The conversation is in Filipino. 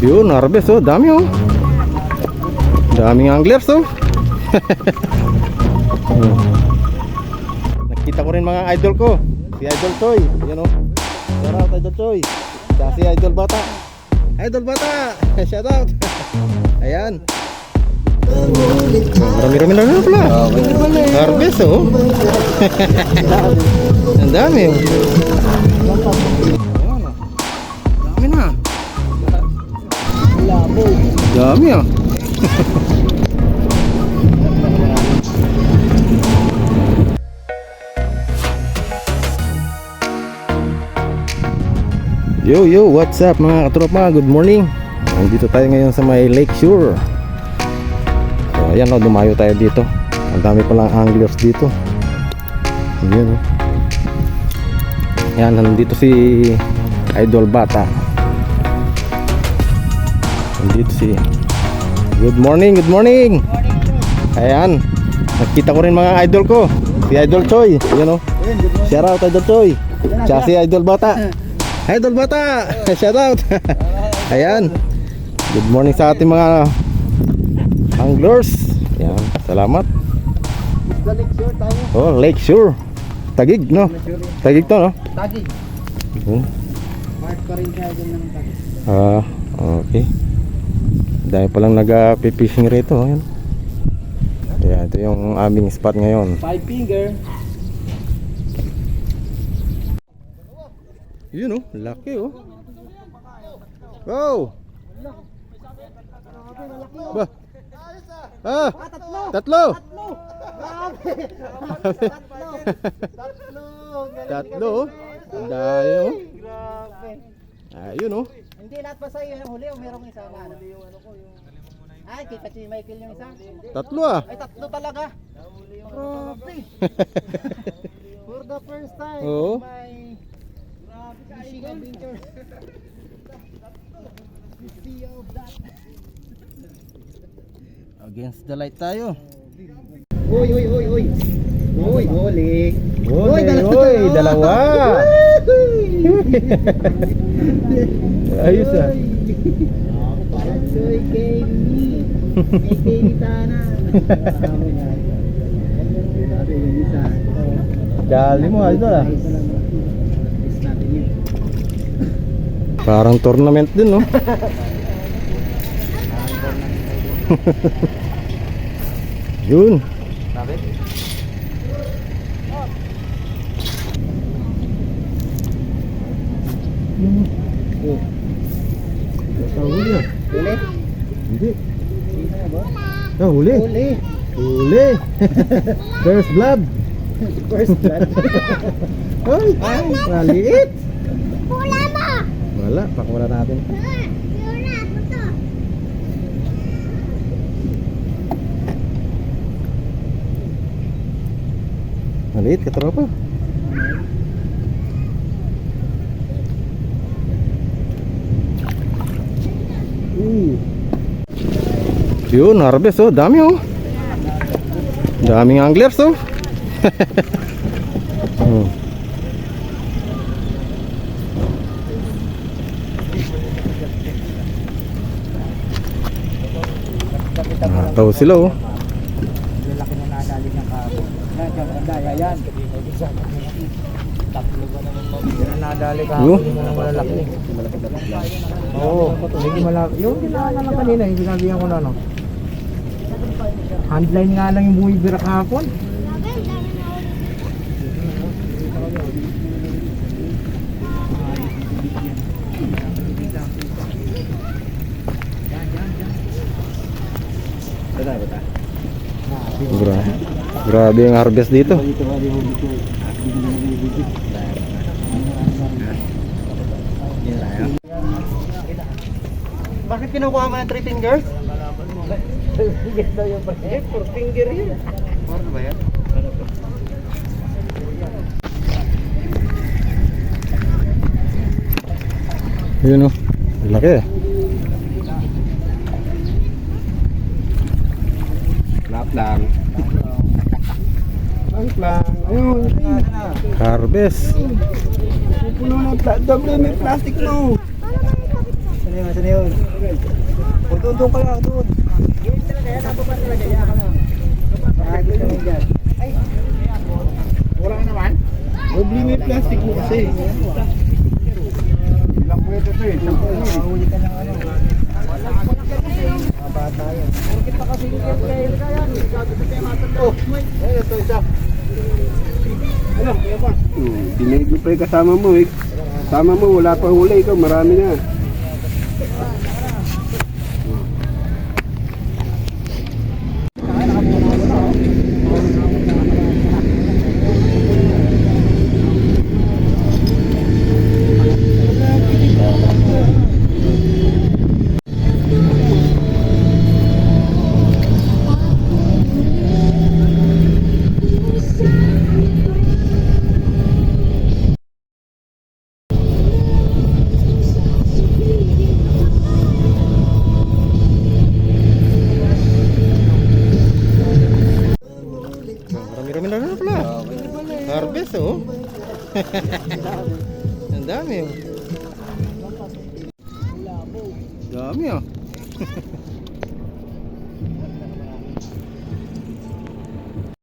Yun, harvest oh, dami oh. Daming anglers oh. Nakita ko rin mga idol ko. Si Idol Choy, yun oh. Shout out Idol Choy. Tsaka si Idol Bata. Idol Bata, shout out. Ayan. Marami-rami na rin pala. Harvest oh. Ang dami oh. Dami na. Dami ah. Yo, what's up mga katropa? Good morning. Nandito tayo ngayon sa may Lakeshore. So ayan o, dumayo tayo dito. Ang dami palang anglers dito. Ayan o. Ayan, nandito si Idol Bata. Nandito si Good morning. Ayan, nakita ko rin mga idol ko. Si Idol Choy, yun o. Shout out Idol Choy. Tsaka si Idol Bata. Idol Bata, shout out. Ayan. Good morning sa ating mga anglers. Ayan, salamat. Oh, Lakeshore. Tagig, no? Tagig to, no? Tagig. Part pa rin siya dyan ng tagig. Okay. Dahil palang nag-fishing rito. Ayan. Ayan, ito yung aming spot ngayon. 5 finger. Yun oh, laki oh. Wow. Ba. Tatlo. Tatlo. Dahil oh. Ayun oh. Hindi lahat pa sa'yo yung huli o merong isa na ano? Ay, kita si Michael yung isa. Tatlo ah. Ay, tatlo talaga. Grabe. For the first time. Oo. My fishing adventure. Against the light tayo. Uy. Uy, huli. Dalawa. Ayos ah. Soy Kenny. Kenny Tana. Dali mo idol ah. Parang tournament din no. Yun. Huli ah. Huli? Hindi. Huli. Huli. Huli. First blood. First blood. Ay, maliit. Hula mo! Wala, pakawala natin. Yun na, puto. Maliit, katropa. Yun, harvest oh, dami oh. Daming anglers oh. Tahu sila oh. Lalaki na nadali ng kabo. Yan, kagandaya yan. Yan ang nadali kabo. Yung mga malalaki. Oo, hindi malaki. Yung dinaanan lang kanina, yung sinabihan ko na no. Handline nga lang yung bumibira kahapon. Grabe yung harvest dito. Bakit kinukuha mo ng 3 fingers? Yes daw yung pag-sige, 4 finger yun. Ano ba yan? Yun oh, laki eh. Lang. Ayun, Harvest. puno ng doble may plastic mo. Saan na yun? O, doon ka lang, doon. Yun talaga yan, nababa talaga yan. Nakakita mo dyan. Ay, wala ka naman? Probably may plastic mo kasi. Ilang pwede ito eh. Mahuli ka ng ano. Mga bata yan. Bakit pa kasi yung kaya yan? Oh, ayun ito isa. Ano, kaya ba? Dinaig mo pa yung kasama mo eh. Kasama mo, wala pa huli ikaw, marami na. Marami-rami na rin pala. Harvest oh. Ang dami oh. Dami oh.